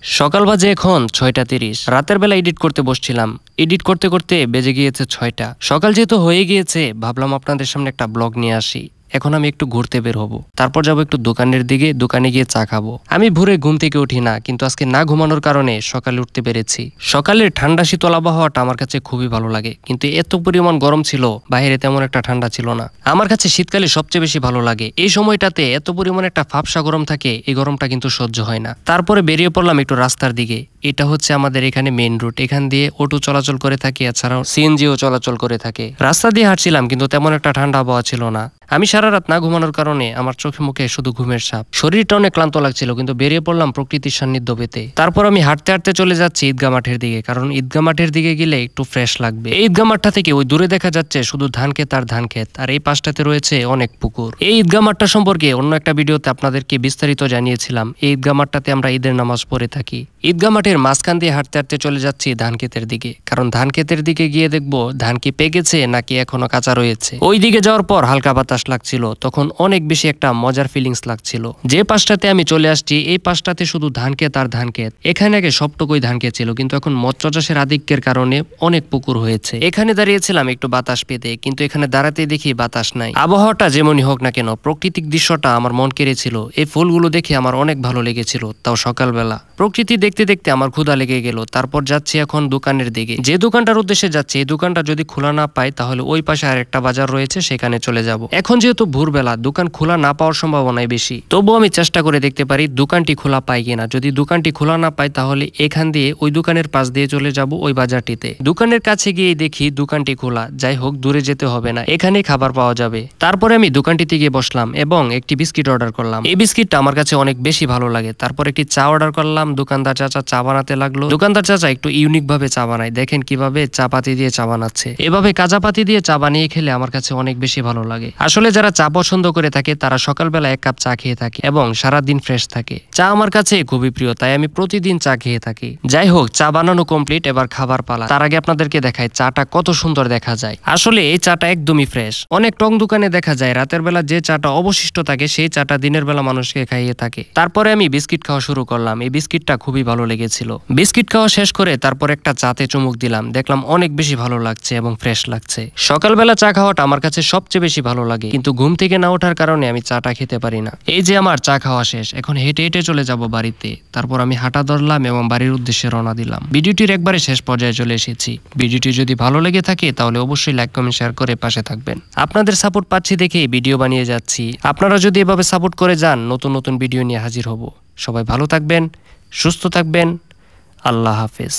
সকাল বাজে এখন ৬টা ৩০। রাতের বেলা এডিট করতে বসছিলাম। এডিট করতে করতে বেজে গিয়েছে ৬টা। সকাল যেহেতু হয়ে গিয়েছে ভাবলাম আপনাদের সামনে একটা ব্লগ নিয়ে আসি। এখন আমি একটু ঘুরতে বের হব, তারপর যাবো একটু দোকানের দিকে, দোকানে গিয়ে চা খাবো। আমি ভোরে ঘুম থেকে উঠি না, কিন্তু আজকে না ঘুমানোর কারণে সকালে উঠতে পেরেছি। সকালের ঠান্ডা শীতল আবহাওয়াটা আমার কাছে খুবই ভালো লাগে, কিন্তু এত পরিমাণ গরম ছিল, বাইরে তেমন একটা ঠান্ডা ছিল না। আমার কাছে শীতকালে সবচেয়ে বেশি ভালো লাগে। এই সময়টাতে এত পরিমাণ একটা ফাপসা গরম থাকে, এই গরমটা কিন্তু সহ্য হয় না। তারপরে বেরিয়ে পড়লাম একটু রাস্তার দিকে। এটা হচ্ছে আমাদের এখানে মেইন রুট, এখান দিয়ে অটো চলাচল করে থাকে, এছাড়াও সিএনজিও চলাচল করে থাকে। রাস্তা দিয়ে হাঁটছিলাম, কিন্তু তেমন একটা ঠান্ডা আবহাওয়া ছিল না। আমি সারা রাত না ঘুমানোর কারণে আমার চোখে মুখে শুধু ঘুমের ছাপ। শরীরটা অনেক ক্লান্ত লাগছিল, কিন্তু বেরিয়ে পড়লাম প্রকৃতির সান্নিধ্য পেতে। তারপর আমি হাঁটতে হাঁটতে চলে যাচ্ছি ঈদগাহ মাঠের দিকে, কারণ ঈদগাহ মাঠের দিকে গেলে একটু ফ্রেশ লাগবে। এই ঈদগাহ মাঠটা থেকে ওই দূরে দেখা যাচ্ছে শুধু ধান ক্ষেত আর ধান ক্ষেত, আর এই পাশটাতে রয়েছে অনেক পুকুর। এই ঈদগাহ মাঠটা সম্পর্কে অন্য একটা ভিডিওতে আপনাদেরকে বিস্তারিত জানিয়েছিলাম। এই ঈদগাহ মাঠটাতে আমরা ঈদের নামাজ পড়ে থাকি। ঈদগাহ মাঠের মাঝখান দিয়ে হাঁটতে হাঁটতে চলে যাচ্ছি ধান ক্ষেতের দিকে, কারণ ধান ক্ষেতের দিকে গিয়ে দেখবো ধান কি পেকেছে নাকি এখনো কাঁচা রয়েছে। ওই দিকে যাওয়ার পর হালকা বাতাস লাগছিল, তখন অনেক বেশি একটা মজার ফিলিংস লাগছিল। যে পাশটাতে আমি চলে আসছি এই পাশটাতে শুধু ধান ক্ষেত আর ধান ক্ষেত। এখানে আগে সবটুকুই ধান ক্ষেত ছিল, কিন্তু এখন মৎস্য চাষের আধিক্যের কারণে অনেক পুকুর হয়েছে। এখানে দাঁড়িয়েছিলাম একটু বাতাস পেতে, কিন্তু এখানে দাঁড়াতে দেখি বাতাস নাই। আবহাওয়াটা যেমনই হোক না কেন, প্রাকৃতিক দৃশ্যটা আমার মন কেড়েছিল। এই ফুলগুলো দেখে আমার অনেক ভালো লেগেছিল, তাও সকালবেলা। প্রকৃতি দেখতে দেখতে আমার ক্ষুধা লেগে গেল। তারপর যাচ্ছি এখন দোকানের দিকে। যে দোকানটার উদ্দেশ্যে যাচ্ছি এই দোকানটা যদি খোলা না পাই, তাহলে ওই পাশে আর একটা বাজার রয়েছে, সেখানে চলে যাব। এখন যেহেতু ভোরবেলা, দোকান খোলা না পাওয়ার সম্ভাবনাই বেশি। তবুও আমি চেষ্টা করে দেখতে পারি দোকানটি খোলা পাই কিনা। যদি দোকানটি খোলা না পাই, তাহলে এখান দিয়ে ওই দোকানের পাশ দিয়ে চলে যাব ওই বাজারটিতে। দোকানের কাছে গিয়ে দেখি দোকানটি খোলা। যাই হোক, দূরে যেতে হবে না, এখানেই খাবার পাওয়া যাবে। তারপরে আমি দোকানটিতে গিয়ে বসলাম এবং একটি বিস্কিট অর্ডার করলাম। এই বিস্কিটটা আমার কাছে অনেক বেশি ভালো লাগে। তারপর একটি চা অর্ডার করলাম। দোকানদার চাচা চা বানাতে লাগলো। দোকানদার চাচা একটু ইউনিক ভাবে চা বানায়, দেখেন কিভাবে চা পাতি দিয়ে চা বানাচ্ছে। এভাবে কাঁচা পাতি দিয়ে চা বানিয়ে খেলে আমার কাছে অনেক বেশি ভালো লাগে। আসলে যারা চা পছন্দ করে থাকে তারা সকালবেলা এক কাপ চা খেয়ে থাকে এবং সারাদিন ফ্রেশ থাকে। চা আমার কাছে খুবই প্রিয়, তাই আমি প্রতিদিন চা খেয়ে থাকি। যাই হোক, চা বানানো কমপ্লিট, এবার খাবার পালা। তার আগে আপনাদেরকে দেখাই চাটা কত সুন্দর দেখা যায়। আসলে এই চাটা একদমই ফ্রেশ। অনেক টং দোকানে দেখা যায় রাতের বেলা যে চাটা অবশিষ্ট থাকে সেই চাটা দিনের বেলা মানুষকে খাইয়ে থাকে। তারপরে আমি বিস্কিট খাওয়া শুরু করলাম। এই বিস্কিটটা খুবই ভালো লেগেছিল। বিস্কিট খাওয়া শেষ করে তারপর একটা চাতে চুমুক দিলাম। দেখলাম অনেক বেশি ভালো লাগছে এবং ফ্রেশ লাগছে। সকালবেলা চা খাওয়াটা আমার কাছে সবচেয়ে বেশি ভালো লাগে, কিন্তু ঘুম থেকে না ওঠার কারণে আমি চাটা খেতে পারি না। এই যে আমার চা খাওয়া শেষ, এখন হেঁটে হেঁটে চলে যাব বাড়িতে। তারপর আমি হাঁটা ধরলাম এবং বাড়ির উদ্দেশ্যে রওনা দিলাম। ভিডিওটির একবারে শেষ পর্যায়ে চলে এসেছি। ভিডিওটি যদি ভালো লেগে থাকে তাহলে অবশ্যই লাইক কমেন্ট শেয়ার করে পাশে থাকবেন। আপনাদের সাপোর্ট পাচ্ছি দেখেই ভিডিও বানিয়ে যাচ্ছি। আপনারা যদি এভাবে সাপোর্ট করে যান, নতুন নতুন ভিডিও নিয়ে হাজির হব। সবাই ভালো থাকবেন, সুস্থ থাকবেন। আল্লাহ হাফেজ।